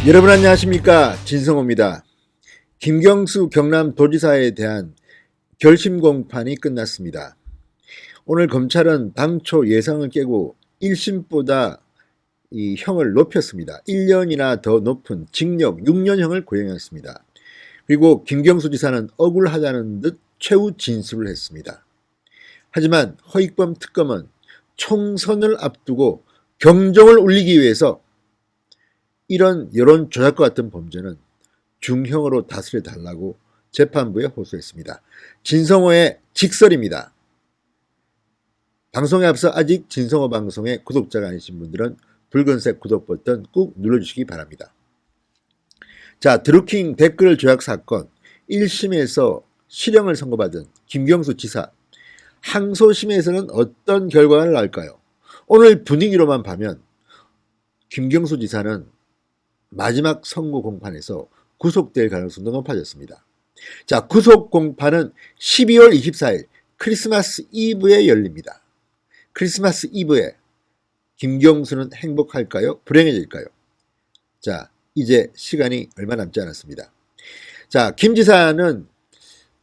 여러분 안녕하십니까, 진성호입니다. 김경수 경남도지사에 대한 결심 공판이 끝났습니다. 오늘 검찰은 당초 예상을 깨고 1심보다 이 형을 높였습니다. 1년이나 더 높은 징역 6년형을 구형했습니다. 그리고 김경수 지사는 억울하다는 듯 최후 진술을 했습니다. 하지만 허익범 특검은 총선을 앞두고 경종을 울리기 위해서 이런 여론 조작과 같은 범죄는 중형으로 다스려 달라고 재판부에 호소했습니다. 진성호의 직설입니다. 방송에 앞서 아직 진성호 방송의 구독자가 아니신 분들은 붉은색 구독 버튼 꾹 눌러주시기 바랍니다. 자, 드루킹 댓글 조작 사건 1심에서 실형을 선고받은 김경수 지사, 항소심에서는 어떤 결과가 나올까요? 오늘 분위기로만 보면 김경수 지사는 마지막 선고 공판에서 구속될 가능성도 높아졌습니다. 자, 구속 공판은 12월 24일 크리스마스 이브에 열립니다. 크리스마스 이브에 김경수는 행복할까요? 불행해질까요? 자, 이제 시간이 얼마 남지 않았습니다. 자, 김 지사는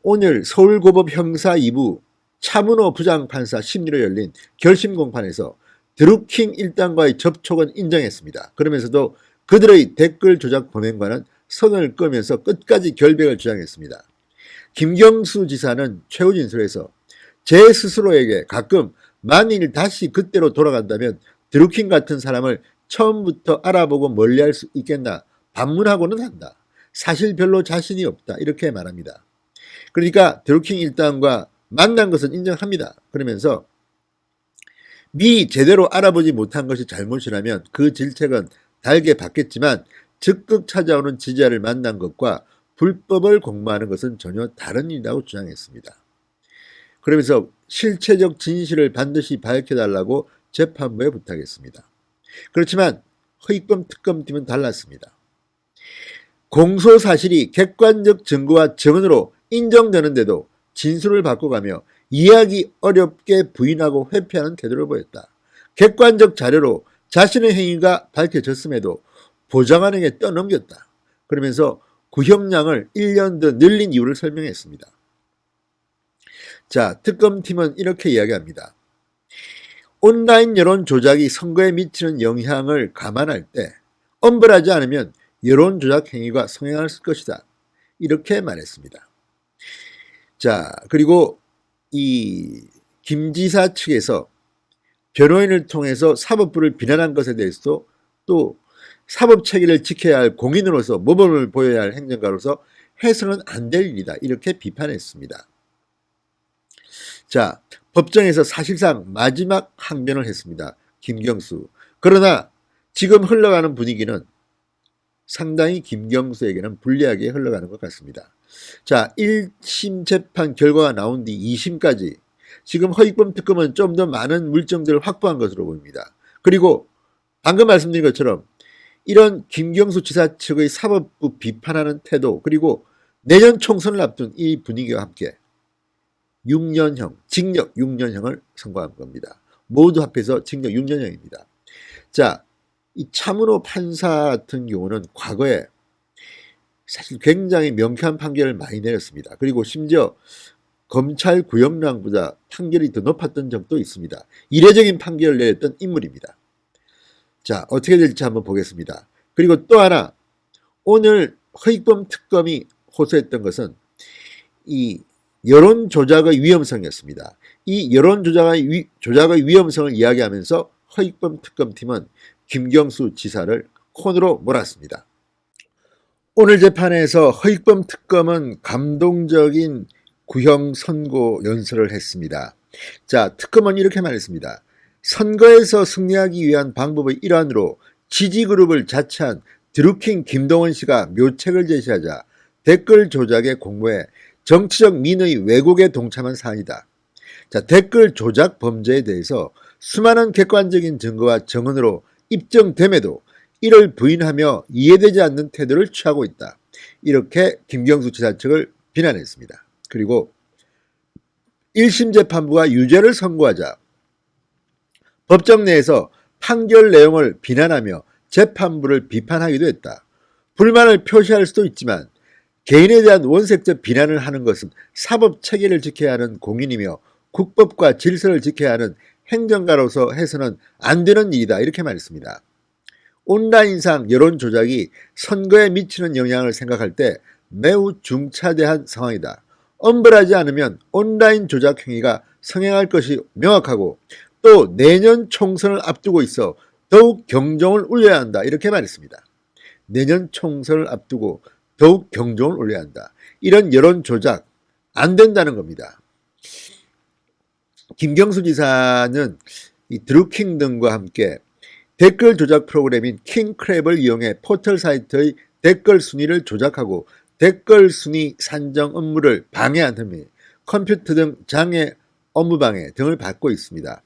오늘 서울고법 형사 2부 차문호 부장판사 심리로 열린 결심 공판에서 드루킹 일당과의 접촉은 인정했습니다. 그러면서도 그들의 댓글 조작 범행과는 선을 끄면서 끝까지 결백을 주장했습니다. 김경수 지사는 최후 진술에서 제 스스로에게 가끔 만일 다시 그때로 돌아간다면 드루킹 같은 사람을 처음부터 알아보고 멀리할 수 있겠나 반문하고는 한다. 사실 별로 자신이 없다. 이렇게 말합니다. 그러니까 드루킹 일당과 만난 것은 인정합니다. 그러면서 미 제대로 알아보지 못한 것이 잘못이라면 그 질책은 달게 받겠지만 적극 찾아오는 지지자를 만난 것과 불법을 공모하는 것은 전혀 다른 일이라고 주장했습니다. 그러면서 실체적 진실을 반드시 밝혀달라고 재판부에 부탁했습니다. 그렇지만 허익범 특검팀은 달랐습니다. 공소 사실이 객관적 증거와 증언으로 인정되는데도 진술을 바꿔가며 이해하기 어렵게 부인하고 회피하는 태도를 보였다. 객관적 자료로 자신의 행위가 밝혀졌음에도 보좌관에게 떠넘겼다. 그러면서 구형량을 1년 더 늘린 이유를 설명했습니다. 자, 특검팀은 이렇게 이야기합니다. 온라인 여론 조작이 선거에 미치는 영향을 감안할 때 엄벌하지 않으면 여론 조작 행위가 성행할 것이다. 이렇게 말했습니다. 자, 그리고 이 김 지사 측에서 변호인을 통해서 사법부를 비난한 것에 대해서도 또 사법 체계를 지켜야 할 공인으로서 모범을 보여야 할 행정가로서 해서는 안 될 일이다. 이렇게 비판했습니다. 자, 법정에서 사실상 마지막 항변을 했습니다. 김경수. 그러나 지금 흘러가는 분위기는 상당히 김경수에게는 불리하게 흘러가는 것 같습니다. 자, 1심 재판 결과가 나온 뒤 2심까지 지금 허익범 특검은 좀 더 많은 물증들을 확보한 것으로 보입니다. 그리고 방금 말씀드린 것처럼 이런 김경수 지사 측의 사법부 비판하는 태도, 그리고 내년 총선을 앞둔 이 분위기와 함께 6년형, 징역 6년형을 선고한 겁니다. 모두 합해서 징역 6년형입니다. 자, 이 차문호 판사 같은 경우는 과거에 사실 굉장히 명쾌한 판결을 많이 내렸습니다. 그리고 심지어 검찰 구형량보다 판결이 더 높았던 적도 있습니다. 이례적인 판결을 내렸던 인물입니다. 자, 어떻게 될지 한번 보겠습니다. 그리고 또 하나, 오늘 허익범 특검이 호소했던 것은 이 여론 조작의 위험성이었습니다. 이 여론 조작의 위험성을 이야기하면서 허익범 특검팀은 김경수 지사를 콘으로 몰았습니다. 오늘 재판에서 허익범 특검은 감동적인 구형 선고 연설을 했습니다. 자, 특검은 이렇게 말했습니다. 선거에서 승리하기 위한 방법의 일환으로 지지그룹을 자처한 드루킹 김동원 씨가 묘책을 제시하자 댓글 조작에 공모해 정치적 민의 왜곡에 동참한 사안이다. 자, 댓글 조작 범죄에 대해서 수많은 객관적인 증거와 정언으로 입증됨에도 이를 부인하며 이해되지 않는 태도를 취하고 있다. 이렇게 김경수 지사 측을 비난했습니다. 그리고 1심 재판부가 유죄를 선고하자 법정 내에서 판결 내용을 비난하며 재판부를 비판하기도 했다. 불만을 표시할 수도 있지만 개인에 대한 원색적 비난을 하는 것은 사법 체계를 지켜야 하는 공인이며 국법과 질서를 지켜야 하는 행정가로서 해서는 안 되는 일이다. 이렇게 말했습니다. 온라인상 여론 조작이 선거에 미치는 영향을 생각할 때 매우 중차대한 상황이다. 엄벌하지 않으면 온라인 조작 행위가 성행할 것이 명확하고 또 내년 총선을 앞두고 있어 더욱 경종을 울려야 한다. 이렇게 말했습니다. 내년 총선을 앞두고 더욱 경종을 울려야 한다. 이런 여론 조작 안 된다는 겁니다. 김경수 지사는 이 드루킹 등과 함께 댓글 조작 프로그램인 킹크랩을 이용해 포털 사이트의 댓글 순위를 조작하고 댓글 순위 산정 업무를 방해한 혐의, 컴퓨터 등 장애 업무 방해 등을 받고 있습니다.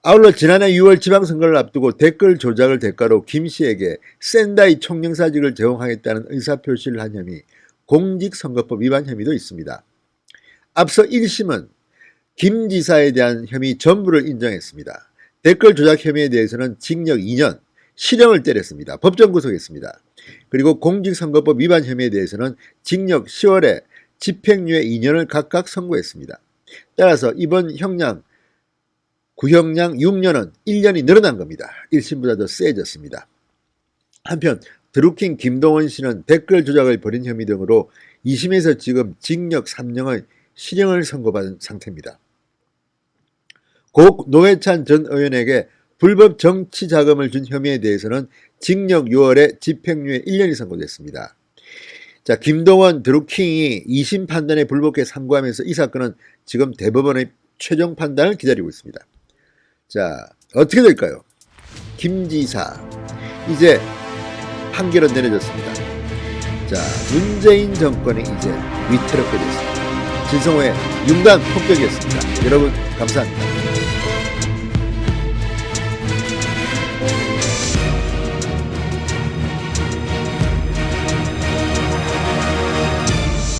아울러 지난해 6월 지방선거를 앞두고 댓글 조작을 대가로 김 씨에게 샌다이 총영사직을 제공하겠다는 의사표시를 한 혐의, 공직선거법 위반 혐의도 있습니다. 앞서 1심은 김 지사에 대한 혐의 전부를 인정했습니다. 댓글 조작 혐의에 대해서는 징역 2년, 실형을 때렸습니다. 법정 구속했습니다. 그리고 공직선거법 위반 혐의에 대해서는 징역 10월에 집행유예 2년을 각각 선고했습니다. 따라서 이번 형량, 구형량 6년은 1년이 늘어난 겁니다. 1심보다 더 세졌습니다. 한편 드루킹 김동원 씨는 댓글 조작을 벌인 혐의 등으로 2심에서 지금 징역 3년의 실형을 선고받은 상태입니다. 고 노회찬 전 의원에게 불법 정치 자금을 준 혐의에 대해서는 징역 6월에 집행유예 1년이 선고됐습니다. 자, 김동원 드루킹이 2심 판단에 불복해 상고하면서 이 사건은 지금 대법원의 최종 판단을 기다리고 있습니다. 자, 어떻게 될까요? 김 지사 이제 판결은 내려졌습니다. 자, 문재인 정권이 이제 위태롭게 됐습니다. 진성호의 윤곽 폭격이었습니다. 여러분 감사합니다.